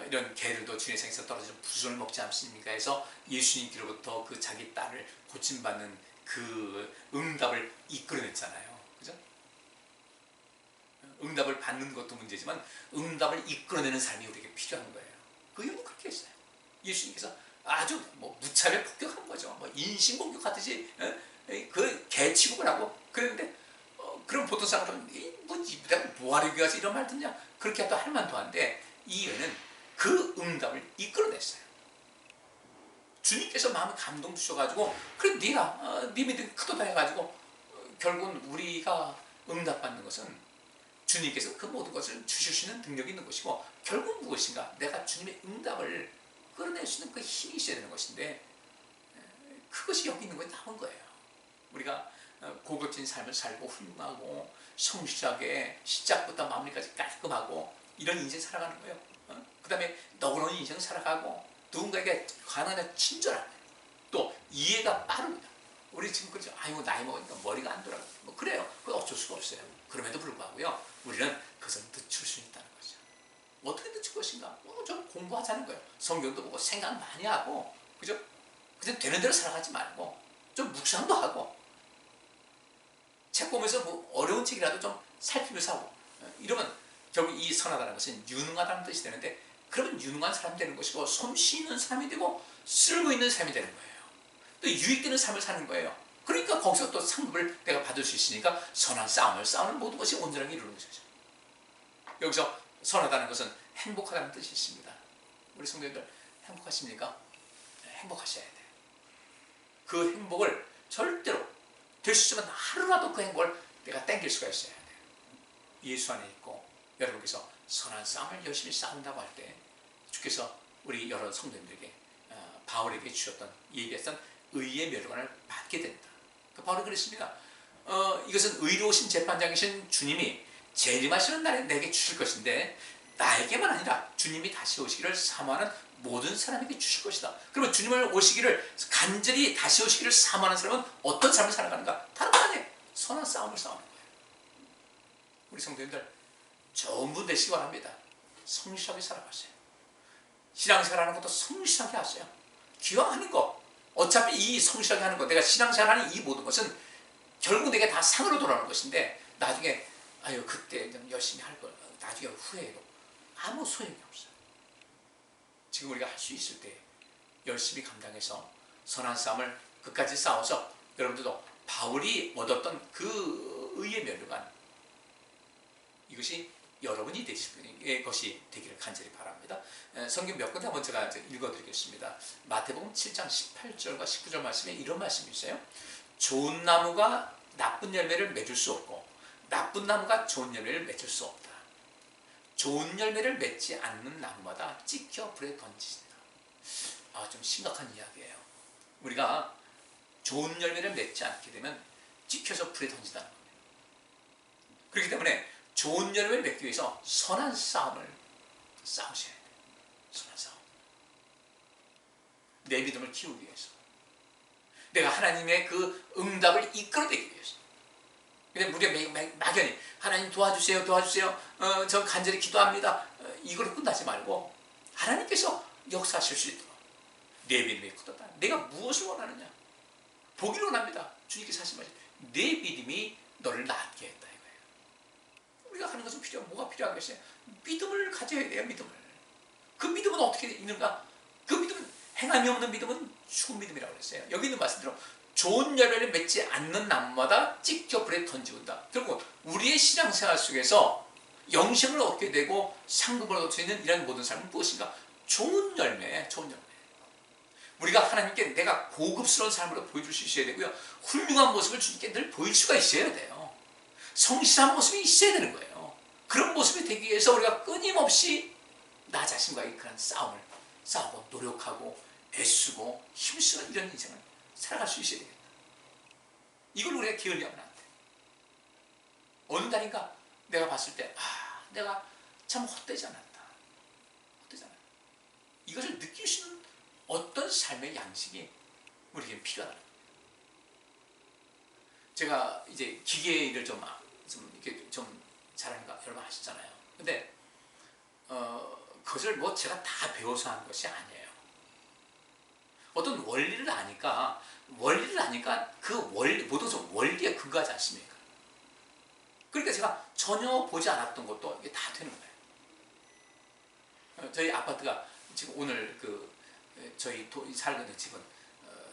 이런 개들도 주인의 상에서 떨어지는 부수를 먹지 않습니까 해서 예수님께로부터 그 자기 딸을 고침받는 그 응답을 이끌어냈잖아요. 그죠? 응답을 받는 것도 문제지만 응답을 이끌어내는 삶이 우리에게 필요한 거예요. 그 이유는 그렇게 했어요. 예수님께서 아주 무차별 폭격한 거죠. 인신공격하듯이 그 개 취급을 하고 그랬는데 그럼 보통 사람들은 내가 뭐하러 가서 이런 말 듣냐 그렇게 또 할 만도 한데 이 여인은 그 응답을 이끌어냈어요. 주님께서 마음에 감동 주셔가지고 그래 네가 네 믿음이 크도다 해가지고 결국은 우리가 응답받는 것은 주님께서 그 모든 것을 주실 수 있는 능력이 있는 것이고 결국 무엇인가 내가 주님의 응답을 끌어낼 수 있는 그 힘이 있어야 되는 것인데 그것이 여기 있는 거에 나온 거예요. 우리가 고급진 삶을 살고 훌륭하고 성실하게 시작부터 마무리까지 깔끔하고 이런 인생 살아가는 거예요. 그 다음에 너그러운 인생 살아가고 누군가에게 관하는 친절함 또 이해가 빠릅니다. 우리 지금 그렇죠. 아이고 나이 먹으니까 머리가 안 돌아. 그래요. 그건 어쩔 수가 없어요. 그럼에도 불구하고요. 우리는 그것을 늦출 수 있다는 거죠. 어떻게 늦출 것인가? 좀 공부하자는 거예요. 성경도 보고 생각 많이 하고 그죠? 그냥 되는 대로 살아가지 말고 좀 묵상도 하고 책 보면서 어려운 책이라도 좀 살피면서 하고 이러면 결국 이 선하다는 것은 유능하다는 뜻이 되는데 그러면 유능한 사람이 되는 것이고 솜씨 있는 사람이 되고 쓸모 있는 사람이 되는 거예요. 또 유익되는 삶을 사는 거예요. 그러니까 거기서 또 상급을 내가 받을 수 있으니까 선한 싸움을 싸우는 모든 것이 온전하게 이루는 것이죠. 여기서 선하다는 것은 행복하다는 뜻이 있습니다. 우리 성도님들 행복하십니까? 행복하셔야 돼요. 그 행복을 절대로 될 수 있으면 하루라도 그 행복을 내가 땡길 수가 있어야 돼요. 예수 안에 있고 여러분께서 선한 싸움을 열심히 싸운다고 할 때 주께서 우리 여러 성도님들에게 바울에게 주셨던 얘기했던 의의 멸관을 받게 된다. 그 바울이 그랬습니다. 이것은 의로우신 재판장이신 주님이 재림하시는 날에 내게 주실 것인데 나에게만 아니라 주님이 다시 오시기를 사모하는 모든 사람에게 주실 것이다. 그러면 주님을 오시기를 간절히 다시 오시기를 사모하는 사람은 어떤 삶을 살아가는가? 다른 건 아니에요. 선한 싸움을 싸우는 거예요. 우리 성도님들 좋은 분 되시기 바랍니다. 성실하게 살아가세요. 신앙생활하는 것도 성실하게 하세요. 기왕 하는 거 어차피 이 성실하게 하는 거 내가 신앙생활하는 이 모든 것은 결국 내게 다 상으로 돌아오는 것인데 나중에 아유 그때 좀 열심히 할 걸 나중에 후회해도 아무 소용이 없어요. 지금 우리가 할 수 있을 때 열심히 감당해서 선한 싸움을 끝까지 싸워서 여러분들도 바울이 얻었던 그 의의 면류관 이것이 여러분이 되실 것이 되기를 간절히 바랍니다. 성경 몇 군데 한번 제가 읽어드리겠습니다. 마태복음 7장 18절과 19절 말씀에 이런 말씀이 있어요. 좋은 나무가 나쁜 열매를 맺을 수 없고 나쁜 나무가 좋은 열매를 맺을 수 없다. 좋은 열매를 맺지 않는 나무마다 찍혀 불에 던지신다. 좀 심각한 이야기예요. 우리가 좋은 열매를 맺지 않게 되면 찍혀서 불에 던진다는 겁니다. 그렇기 때문에 좋은 열매를 맺기 위해서 선한 싸움을 싸우셔야 돼요. 선한 싸움. 내 믿음을 키우기 위해서. 내가 하나님의 그 응답을 이끌어내기 위해서. 근데 우리가 막연히 하나님 도와주세요, 도와주세요. 저 간절히 기도합니다. 이걸로 끝나지 말고 하나님께서 역사하실 수 있도록 내 믿음이 크다. 내가 무엇을 원하느냐? 보기를 원합니다. 주님께서 하신 말씀. 내 믿음이 너를 낫게 했다 이거예요. 우리가 하는 것은 뭐가 필요하겠어요? 믿음을 가져야 돼요. 믿음을. 그 믿음은 어떻게 있는가? 그 믿음은 행함이 없는 믿음은 죽은 믿음이라고 그랬어요. 여기 있는 말씀대로 좋은 열매를 맺지 않는 나무마다 찍혀 불에 던지운다. 결국 우리의 신앙생활 속에서 영생을 얻게 되고 상급을 얻을 수 있는 이런 모든 삶은 무엇인가? 좋은 열매, 좋은 열매. 우리가 하나님께 내가 고급스러운 삶으로 보여줄 수 있어야 되고요. 훌륭한 모습을 주님께 늘 보일 수가 있어야 돼요. 성실한 모습이 있어야 되는 거예요. 그런 모습이 되기 위해서 우리가 끊임없이 나 자신과의 그런 싸움을 싸우고 노력하고 애쓰고 힘쓰는 이런 인생을 살아갈 수 있어야 되겠다. 이걸 우리가 게을리하면 안 돼. 어느 날인가 내가 봤을 때 내가 참 헛되지 않았다. 헛되지 않았다. 이것을 느낄 수 있는 어떤 삶의 양식이 우리에게 필요하다. 제가 이제 기계 일을 좀 이렇게 좀 잘하니까 여러분 아시잖아요. 근데 그것을 뭐 제가 다 배워서 하는 것이 아니에요. 어떤 원리를 아니까 그 원리, 모든 것은 원리에 근거하지 않습니까? 그러니까 제가 전혀 보지 않았던 것도 이게 다 되는 거예요. 저희 아파트가 지금 오늘 저희 살고 있는 집은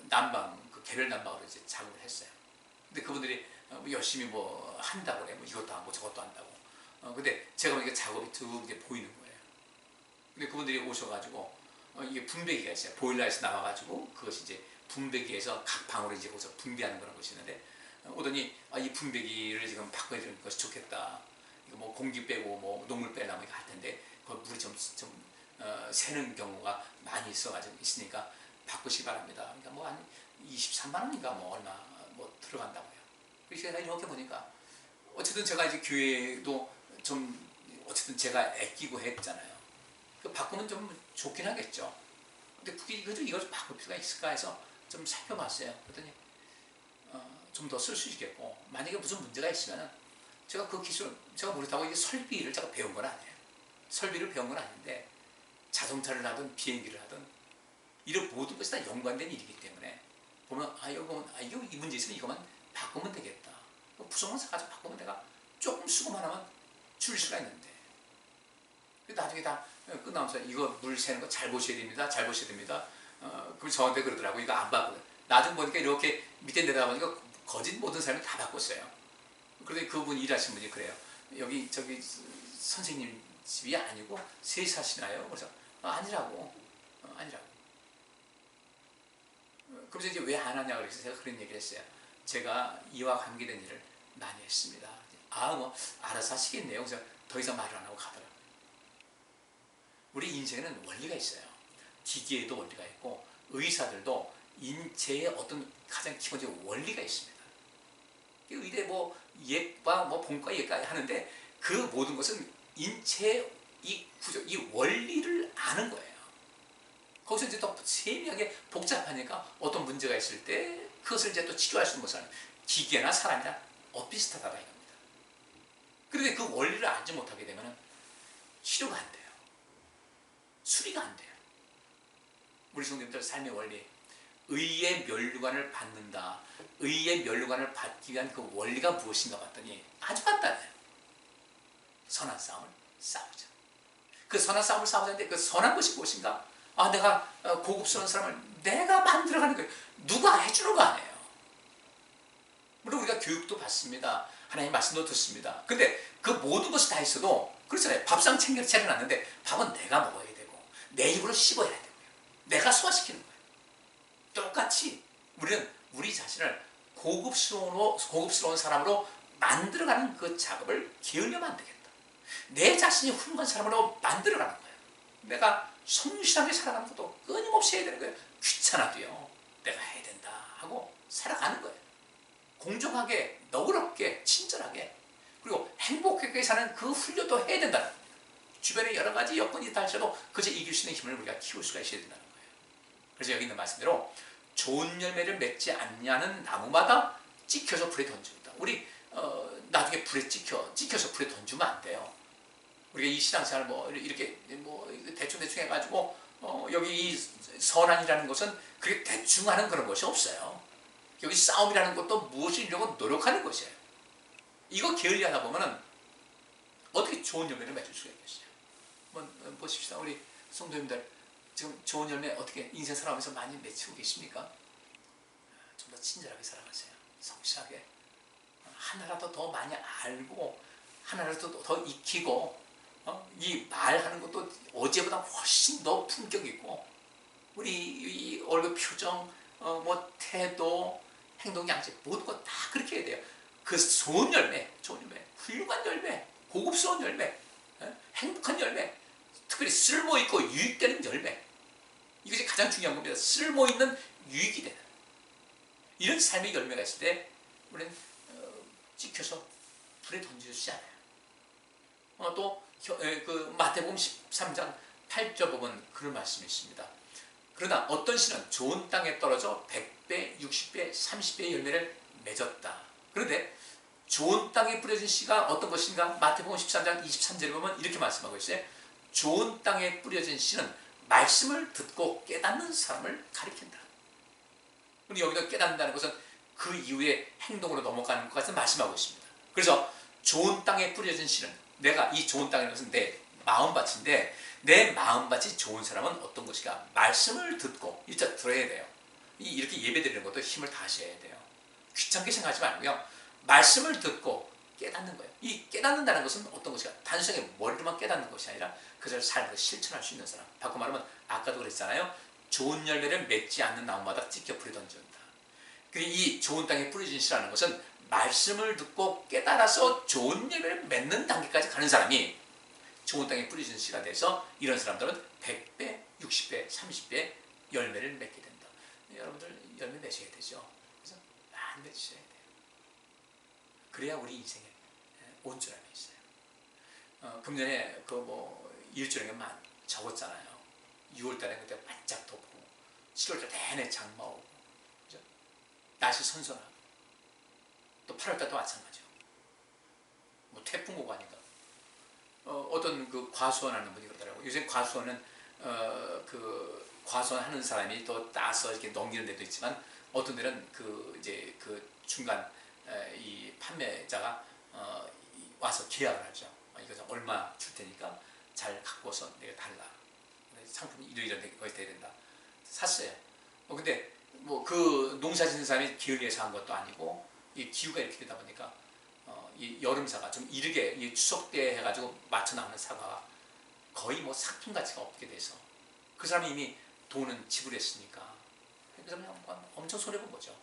난방, 개별 난방으로 이제 작업을 했어요. 근데 그분들이 열심히 뭐 한다고 그래. 뭐 이것도 하고 저것도 한다고. 근데 제가 보니까 작업이 쭉 이게 보이는 거예요. 근데 그분들이 오셔가지고 이게 분배기가 있어요. 보일러에서 나와가지고 그것이 이제 분배기에서 각 방으로 이제 거기서 분배하는 그런 것이 있는데 오더니 이 분배기를 지금 바꿔야 되는 것이 좋겠다. 이거 뭐 공기 빼고 뭐 녹물 빼려면 이거 할 텐데 그 물이 좀 새는 경우가 많이 있으니까 바꾸시기 바랍니다. 그러니까 뭐 한 23만 원인가 뭐 얼마 뭐 들어간다고요. 그래서 제가 이렇게 보니까 어쨌든 제가 이제 교회도 좀 어쨌든 제가 아끼고 했잖아요. 그 바꾸면 좀 좋긴 하겠죠. 근데 이걸 좀 바꿀 필요가 있을까 해서 좀 살펴봤어요. 그랬더니 좀 더 쓸 수 있겠고, 만약에 무슨 문제가 있으면 제가 그 기술 제가 모르다고 이게 설비를 제가 배운 건 아니에요. 설비를 배운 건 아닌데 자동차를 하든 비행기를 하든 이런 모든 것이 다 연관된 일이기 때문에 보면 이거 이 문제 있으면 이것만 바꾸면 되겠다. 부속만 사가지고 바꾸면 내가 조금 수고만 하면 줄 수가 있는데 나중에 다 끝나면서 이거 물 새는 거 잘 보셔야 됩니다. 잘 보셔야 됩니다. 그걸 저한테 그러더라고. 이거 안 바꾸거든. 나중 보니까 이렇게 밑에 내려가보니까 거짓 모든 사람이 다 바꿨어요. 그런데 그분 일하신 분이 그래요. 여기 저기 선생님 집이 아니고 셋이 사시나요? 그래서 아니라고. 그래서 이제 왜 안 하냐고 그래서 제가 그런 얘기를 했어요. 제가 이와 관계된 일을 많이 했습니다. 뭐 알아서 하시겠네요. 그래서 더 이상 말을 안 하고 가더라고요. 우리 인생에는 원리가 있어요. 기계에도 원리가 있고 의사들도 인체의 어떤 가장 기본적인 원리가 있습니다. 의대 뭐 예과 뭐 본과 예과 하는데 그 모든 것은 인체의 이 구조, 이 원리를 아는 거예요. 거기서 이제 더 세밀하게 복잡하니까 어떤 문제가 있을 때 그것을 이제 또 치료할 수 있는 것은 기계나 사람이나 비슷하다 이겁니다. 그런데 그 원리를 알지 못하게 되면 치료가 안 돼요. 수리가 안 돼요. 우리 성도님들 삶의 원리, 의의 면류관을 받는다. 의의 면류관을 받기 위한 그 원리가 무엇인가 봤더니 아주 간단해요. 선한 싸움을 싸우자. 그 선한 싸움을 싸우자는데 그 선한 것이 무엇인가? 내가 고급스러운 사람을 내가 만들어가는 거예요. 누가 해주는 거 아니에요. 물론 우리가 교육도 받습니다. 하나님 말씀도 듣습니다. 근데 그 모든 것을 다 했어도 그렇잖아요. 밥상 차려놨는데 밥은 내가 먹어야 되고 내 입으로 씹어야 되고요. 내가 소화시키는 거예요. 똑같이 우리는 우리 자신을 고급스러운 사람으로 만들어가는 그 작업을 게을리하면 안 되겠다. 내 자신이 훌륭한 사람으로 만들어가는 거예요. 내가 성실하게 살아가는 것도 끊임없이 해야 되는 거예요. 귀찮아도요. 내가 해야 된다 하고 살아가는 거예요. 공정하게, 너그럽게, 친절하게, 그리고 행복하게 사는 그 훈련도 해야 된다는 거예요. 주변에 여러 가지 여건이 닥쳐도 그저 이길 수 있는 힘을 우리가 키울 수가 있어야 된다는 거예요. 그래서 여기 있는 말씀대로 좋은 열매를 맺지 않냐는 나무마다 찍혀서 불에 던집니다. 우리 나중에 불에 찍혀서 불에 던지면 안 돼요. 우리가 이 신앙생활 이렇게 대충 해가지고 여기 이 선한이라는 것은 그렇게 대충 하는 그런 것이 없어요. 여기 싸움이라는 것도 무엇을 이루려고 노력하는 것이에요. 이거 게을리하다 보면은 어떻게 좋은 열매를 맺을 수가 있겠어요? 한번 보십시다. 우리 성도님들 지금 좋은 열매 어떻게 인생 살아가면서 많이 맺히고 계십니까? 좀 더 친절하게 살아가세요. 성실하게. 하나라도 더 많이 알고 하나라도 더 익히고 이 말하는 것도 어제보다 훨씬 더 품격 있고 우리 이 얼굴 표정 태도 행동 양식 모든 것 다 그렇게 해야 돼요. 그 좋은 열매, 훌륭한 열매, 고급스러운 열매, 행복한 열매, 특별히 쓸모있고 유익되는 열매, 이것이 가장 중요한 겁니다. 쓸모있는 유익이 되는 이런 삶의 열매가 있을 때 우리는 찍혀서 불에 던지지 않아요. 또 마태복음 13장 8절 보면 그런 말씀이 있습니다. 그러나 어떤 씨는 좋은 땅에 떨어져 100배, 60배, 30배의 열매를 맺었다. 그런데 좋은 땅에 뿌려진 씨가 어떤 것인가? 마태복음 13장 23절에 보면 이렇게 말씀하고 있어요. 좋은 땅에 뿌려진 씨는 말씀을 듣고 깨닫는 사람을 가리킨다. 그리고 여기서 깨닫는다는 것은 그 이후에 행동으로 넘어가는 것 같은 말씀하고 있습니다. 그래서 좋은 땅에 뿌려진 씨는, 내가 이 좋은 땅이라는 것은 내 마음밭인데, 내 마음밭이 좋은 사람은 어떤 것인가? 말씀을 듣고 진짜 들어야 돼요. 이렇게 예배드리는 것도 힘을 다하셔야 돼요. 귀찮게 생각하지 말고요, 말씀을 듣고 깨닫는 거예요. 이 깨닫는다는 것은 어떤 것인가? 단순하게 머리로만 깨닫는 것이 아니라 그것을 삶에서 실천할 수 있는 사람. 바꿔 말하면 아까도 그랬잖아요. 좋은 열매를 맺지 않는 나무마다 찢겨 불에 던진다. 그리고 이 좋은 땅에 뿌려진 씨라는 것은 말씀을 듣고 깨달아서 좋은 열매를 맺는 단계까지 가는 사람이 좋은 땅에 뿌려진 씨가 돼서, 이런 사람들은 100배, 60배, 30배 열매를 맺게 된다. 여러분들 열매 맺어야 되죠. 그래서 많이 맺으셔야 돼요. 그래야 우리 인생에 온전함이 있어요. 금년에 일조량이 적었잖아요. 6월달에 그때 바짝 덥고 7월달 내내 장마 오고, 그죠? 날씨 선선하고, 또 8월달도 마찬가지요. 태풍 오고 하니까 어떤 그 과수원하는 분이 그러더라고요. 요새 과수원은 과수원 하는 사람이 또 따서 이렇게 넘기는 데도 있지만, 어떤 데는 이제 중간 이 판매자가 와서 계약을 하죠. 이거 얼마 줄 테니까 잘 갖고서 내가 달라. 상품이 이러이러한 거에 돼야 된다. 샀어요. 근데 그 농사 짓는 사람이 기을위해서 한 것도 아니고, 이 기후가 이렇게 되다 보니까 이 여름사가 좀 이르게 이 추석 때 해가지고 맞춰 나오는 사과가 거의 상품 가치가 없게 돼서, 그 사람이 이미 돈은 지불했으니까 그 사람이 엄청 손해본 거죠.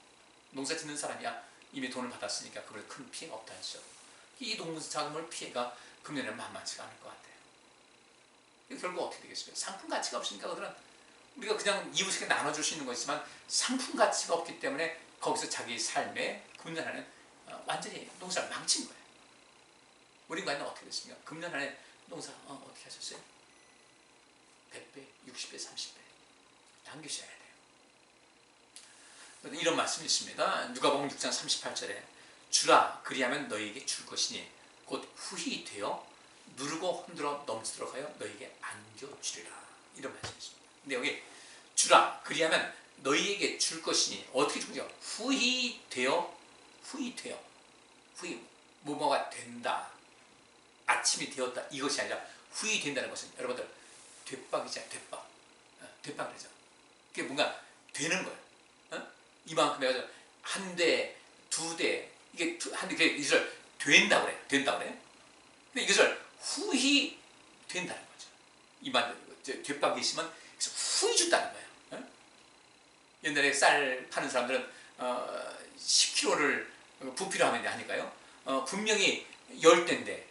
농사 짓는 사람이야 이미 돈을 받았으니까 그걸 큰 피해가 없다 했죠. 이 농작물 피해가 금년에는 만만치가 않을 것 같아요. 결국 어떻게 되겠습니까? 상품 가치가 없으니까 그들은, 우리가 그냥 이웃에게 나눠줄 수 있는 거지만 상품 가치가 없기 때문에 거기서 자기 삶에 금년 안에 완전히 농사를 망친 거예요. 우리 인간은 어떻게 됐습니까? 금년 안에 농사 어떻게 하셨어요? 100배, 60배, 30배 남기셔야 돼요. 이런 말씀이 있습니다. 누가복음 6장 38절에 주라 그리하면 너희에게 줄 것이니 곧 후히 되어 누르고 흔들어 넘치도록 하여 너희에게 안겨주리라. 이런 말씀이 있습니다. 근데 여기 주라 그리하면 너희에게 줄 것이니 어떻게 줄 것이냐? 후히 되어 뭐가 된다. 아침이 되었다. 이것이 아니라 후히 된다는 것은 여러분들 되박이잖아요. 되박 그러죠. 그게 뭔가 되는 거예요. 이만큼 해가지고 한 대, 두 대, 이게 한 대, 이것을 된다 그래요. 근데 이것을 후히 된다는 거죠. 되박이 있으면 후히 준다는 거예요. 옛날에 쌀 파는 사람들은 10kg를 부피로 하면 하니까요. 분명히 10대인데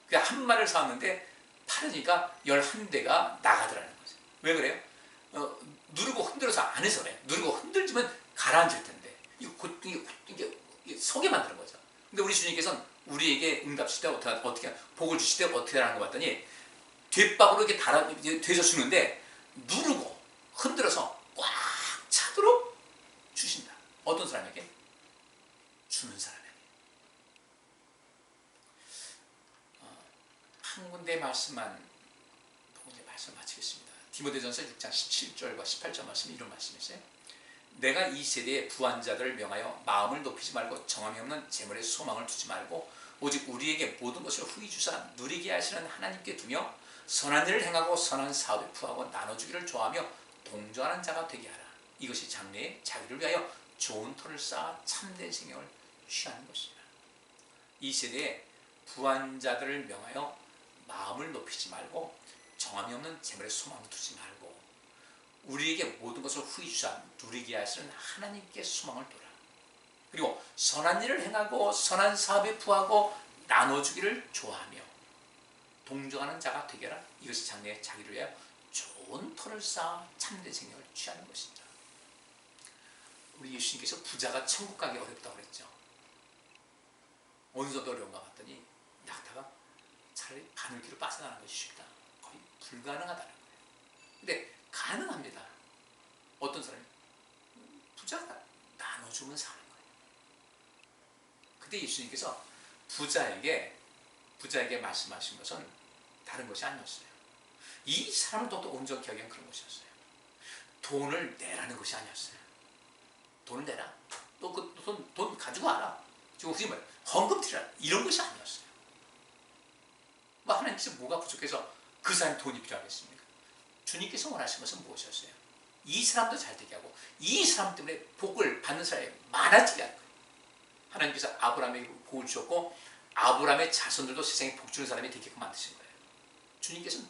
그냥 한 마리를 사왔는데 팔으니까 11대가 나가더라는 거죠. 왜 그래요? 누르고 흔들어서 안 해서 그래요. 누르고 흔들지면 가라앉을 텐데 이게 서게 만드는 거죠. 근데 우리 주님께서는 우리에게 응답 주실 때 어떻게 복을 주실 때 어떻게 하는 거 봤더니 뒷박으로 이렇게 되서 주는데 누르고 흔들어서 꽉 차도록 주신다. 어떤 사람에게? 주는 사람에게. 한 군데 말씀만 보고 이제 말씀 마치겠습니다. 디모데전서 6장 17절과 18절 말씀이 이런 말씀이세요. 내가 이 세대의 부한 자들을 명하여 마음을 높이지 말고 정함이 없는 재물에 소망을 두지 말고 오직 우리에게 모든 것을 후히 주사 누리게 하시는 하나님께 두며 선한 일을 행하고 선한 사업에 부하고 나눠주기를 좋아하며 동조하는 자가 되게 하라. 이것이 장래에 자기를 위하여 좋은 터를 쌓아 참된 생명을 취하는 것이다. 이 세대에 부한 자들을 명하여 마음을 높이지 말고 정함이 없는 재물에 소망을 두지 말고 우리에게 모든 것을 후히 주사 누리게 하시는 하나님께 소망을 둬라. 그리고 선한 일을 행하고 선한 사업에 부하고 나눠주기를 좋아하며 동조하는 자가 되게 하라. 이것이 장래에 자기를 위하여 좋은 터를 쌓아 참된 생명을 취하는 것이다. 우리 예수님께서 부자가 천국 가기 어렵다고 그랬죠. 어느정도 어려운가 봤더니 낙타가 차라리 바늘기로 빠져나가는 것이 쉽다. 거의 불가능하다는 거예요. 근데 가능합니다. 어떤 사람이? 부자가 나눠주면 사는 거예요. 그때 예수님께서 부자에게 말씀하신 것은 다른 것이 아니었어요. 이 사람을 또 온전케 하기 위한 그런 것이었어요. 돈을 내라는 것이 아니었어요. 돈을 내라. 너 그 돈 가지고 와라. 지금 그게 뭐야? 헌금 드리라. 이런 것이 아니었어요. 뭐 하나님께서 뭐가 부족해서 그 사람이 돈이 필요하겠습니까? 주님께서 원하신 것은 무엇이었어요? 이 사람도 잘되게 하고 이 사람 때문에 복을 받는 사람이 많아지게 하는 거예요. 하나님께서 아브라함에게 복을 주셨고 아브라함의 자손들도 세상에 복 주는 사람이 되게끔 만드신 거예요. 주님께서는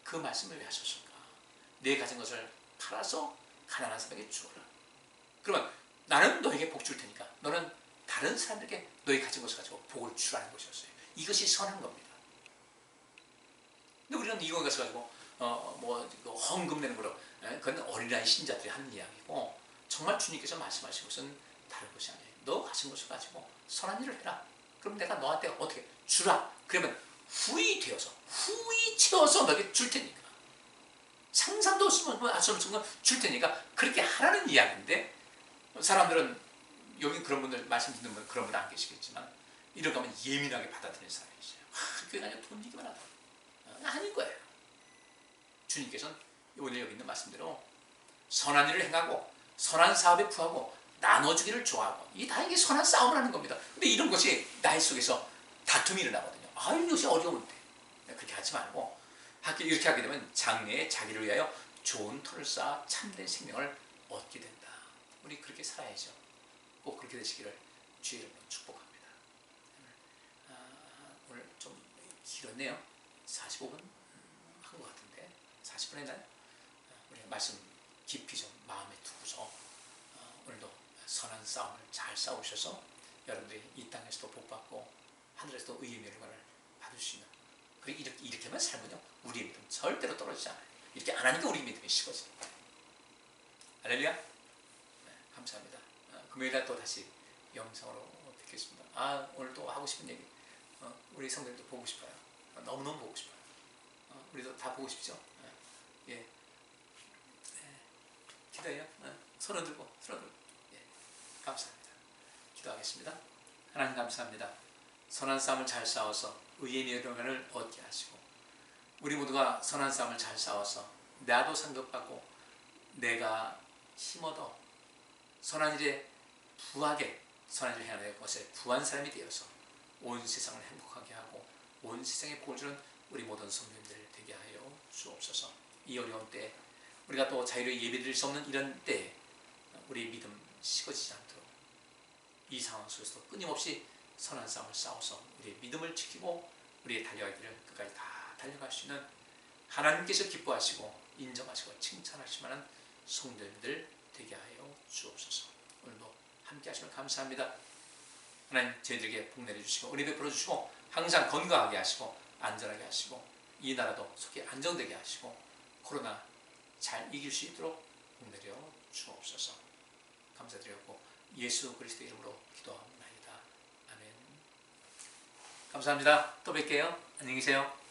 그 말씀을 왜 하셨을까? 내 가진 것을 팔아서 가난한 사람에게 주어라. 그러면 나는 너에게 복 줄 테니까 너는 다른 사람들에게 너의 가진 것을 가지고 복을 주라는 것이었어요. 이것이 선한 겁니다. 근데 우리는 이거 가지고 헌금 내는 거로 그건 어린아이 신자들이 하는 이야기고 정말 주님께서 말씀하신 것은 다른 것이 아니에요. 너 가진 것을 가지고 선한 일을 해라. 그럼 내가 너한테 어떻게 주라. 그러면 후이 채워서 너에게 줄 테니까. 상상도 할 수 없는 건 줄 테니까 그렇게 하라는 이야기인데 사람들은 여기 그런 분들 말씀 듣는 분 그런 분 안 계시겠지만 이렇게 하면 예민하게 받아들이는 사람이 있어요. 교회 다녀 돈 얘기만 하다. 아닌 거예요. 주님께서는 오늘 여기 있는 말씀대로 선한 일을 행하고 선한 사업에 부하고 나눠주기를 좋아하고 이게 선한 싸움을 하는 겁니다. 근데 이런 것이 나의 속에서 다툼이 일어나거든요. 이것이 어려운데 그렇게 하지 말고 이렇게 하게 되면 장래에 자기를 위하여 좋은 터를 쌓아 참된 생명을 얻게 된다. 우리 그렇게 살아야죠. 꼭 그렇게 되시기를 주의 이름으로 축복합니다. 오늘 좀 길었네요. 45분 한 것 같은데 40분 했나요? 우리 말씀 깊이 좀 마음에 두고서 오늘도 선한 싸움을 잘 싸우셔서 여러분들이 이 땅에서도 복받고 하늘에서도 의의 명령을 받을 수 있는 그리고 이렇게만 살면요 우리의 믿음 절대로 떨어지지 않아요. 이렇게 안 하니까 우리 믿음이 식어집니다. 할렐루야. 네, 감사합니다. 금요일날 또 다시 영상으로 뵙겠습니다. 오늘도 하고 싶은 얘기 우리 성도님도 보고 싶어요. 너무너무 보고 싶어요. 우리도 다 보고 싶죠. 예. 기도해요. 손을 들고 예. 감사합니다. 기도하겠습니다. 하나님 감사합니다. 선한 싸움을 잘 싸워서 의의 명령을 얻게 하시고 우리 모두가 선한 싸움을 잘 싸워서 나도 상급받고 내가 힘얻어 선한 일에 부하게 선한 일을 해야 될 것에 부한 사람이 되어서 온 세상을 행복하게 하고 온 세상에 복을 주는 우리 모든 성도님들 되게 하여 주옵소서. 이 어려운 때 우리가 또 자유롭게 예배드릴 수 없는 이런 때에 우리의 믿음 식어지지 않도록 이 상황 속에서도 끊임없이 선한 싸움을 싸워서 우리의 믿음을 지키고 우리의 달려갈 길을 끝까지 다 달려갈 수 있는 하나님께서 기뻐하시고 인정하시고 칭찬하실 만한 성도님들 되게 하여 주옵소서. 오늘도 함께 하시면 감사합니다. 하나님 저희들에게 복 내려주시고 은혜 베풀어 주시고 항상 건강하게 하시고 안전하게 하시고 이 나라도 속히 안정되게 하시고 코로나 잘 이길 수 있도록 복 내려 주옵소서. 감사드리고 예수 그리스도 이름으로 기도합니다. 아멘. 감사합니다. 또 뵐게요. 안녕히 계세요.